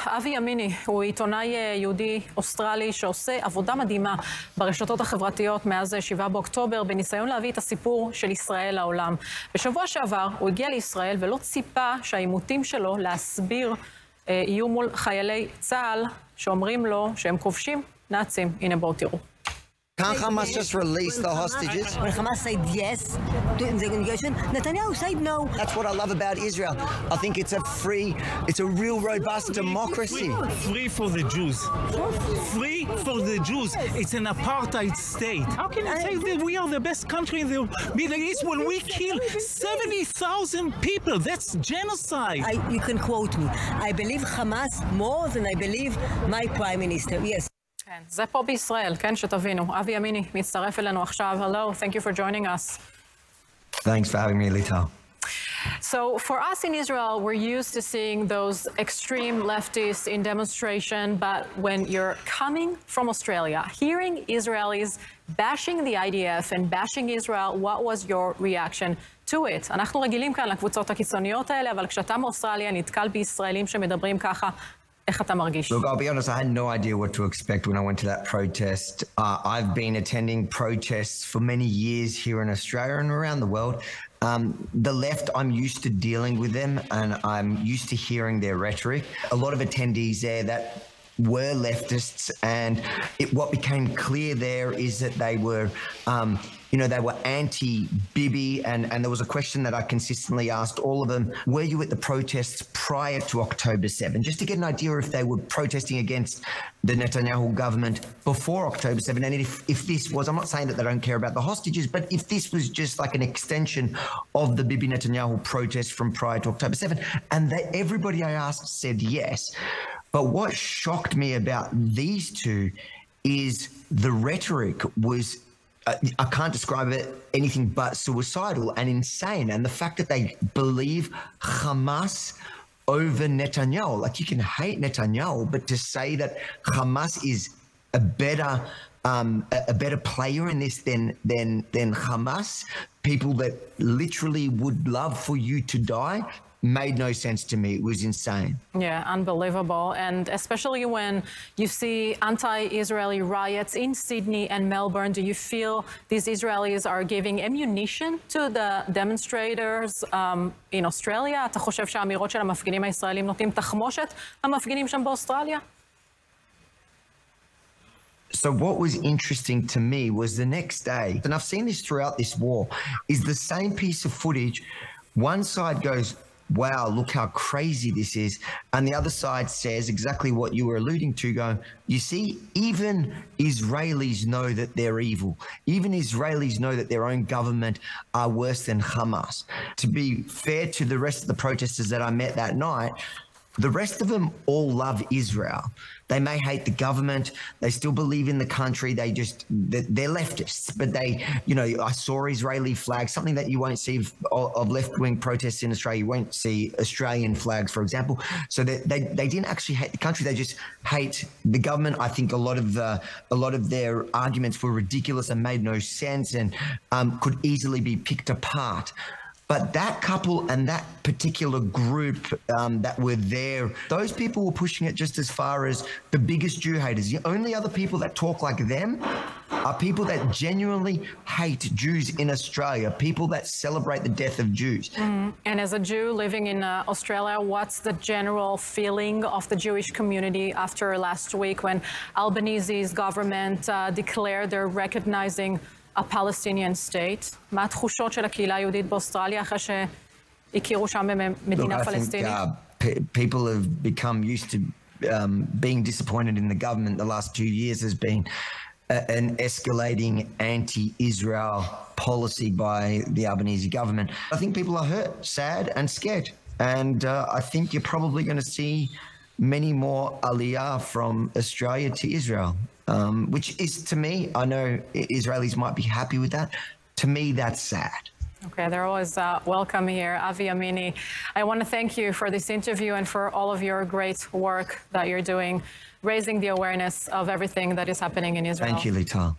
אבי ימיני הוא עיתונאי יהודי אוסטרלי שעושה עבודה מדהימה ברשתות החברתיות מאז 7 באוקטובר בניסיון להביא את הסיפור של ישראל לעולם. בשבוע שעבר הוא הגיע לישראל ולא ציפה שהעימותים שלו להסביר יהיו מול חיילי צה"ל שאומרים לו שהם כובשים נאצים. הנה בואו תראו. Can't Hamas just release the hostages? When Hamas said yes to the negotiation, Netanyahu said no. That's what I love about Israel. I think it's a real robust democracy. Free for the Jews. Free for the Jews. It's an apartheid state. How can you say that we are the best country in the Middle East when we kill 70,000 people? That's genocide. You can quote me. I believe Hamas more than I believe my prime minister. Yes. כן, זה פה בישראל, כן, שתבינו. אבי ימיני מצטרף אלינו עכשיו. Hello, thank you for joining us. Thanks for having me, Lital. So for us in Israel, we're used to seeing those extreme leftists in demonstration, but when you're coming from Australia, hearing Israelis bashing the IDF and bashing Israel, what was your reaction to it? אנחנו רגילים כאן לקבוצות הקיצוניות האלה, אבל כשאתה מאוסטרליה נתקל בישראלים שמדברים ככה, איך אתה מרגיש? Look, I'll be honest, I had no idea what to expect when I went to that protest. I've been attending protests for many years here in Australia and around the world. The left, I'm used to dealing with them and I'm used to hearing their rhetoric. A lot of attendees there that were leftists, and what became clear there is that they were they were anti-Bibi, and there was a question that I consistently asked all of them: were you at the protests prior to October 7? Just to get an idea if they were protesting against the Netanyahu government before October 7, and if this was, I'm not saying that they don't care about the hostages, but if this was just like an extension of the Bibi Netanyahu protest from prior to October 7, and everybody I asked said yes. But what shocked me about these two is the rhetoric was, I can't describe it anything but suicidal and insane. And the fact that they believe Hamas over Netanyahu, like you can hate Netanyahu, but to say that Hamas is a better player in this than Hamas, people that literally would love for you to die, made no sense to me. It was insane. Yeah, unbelievable. And especially when you see anti-Israeli riots in Sydney and Melbourne, do you feel these Israelis are giving ammunition to the demonstrators in Australia? אתה חושב שהאמירות של המפגינים הישראלים נותנים תחמושת למפגינים שם באוסטרליה? So what was interesting to me was the next day, and I've seen this throughout this war, is the same piece of footage. One side goes, wow, look how crazy this is. And the other side says exactly what you were alluding to, going, you see, even Israelis know that they're evil. Even Israelis know that their own government are worse than Hamas. To be fair to the rest of the protesters that I met that night, the rest of them all love Israel. They may hate the government. They still believe in the country. They're leftists, but I saw Israeli flags, something that you won't see of left-wing protests in Australia. You won't see Australian flags, for example. So they didn't actually hate the country. They just hate the government. I think a lot of their arguments were ridiculous and made no sense and could easily be picked apart. But that couple and that particular group that were there, those people were pushing it just as far as the biggest Jew haters. The only other people that talk like them are people that genuinely hate Jews in Australia, people that celebrate the death of Jews. And as a Jew living in Australia, what's the general feeling of the Jewish community after last week when Albanese's government declared they're recognizing a Palestinian state? מה התחושות של הקהילה היהודית באוסטרליה אחרי שהכירו שם במדינה פלסטינית? People have become used to being disappointed in the government. The last 2 years has been an escalating anti-Israel policy by the Albanese government. I think people are hurt, sad and scared. And I think you're probably going to see many more aliyah from Australia to Israel. Which is, to me, I know Israelis might be happy with that. To me, that's sad. Okay, they're always welcome here. Avi Yamini, I want to thank you for this interview and for all of your great work that you're doing, raising the awareness of everything that is happening in Israel. Thank you, Lital.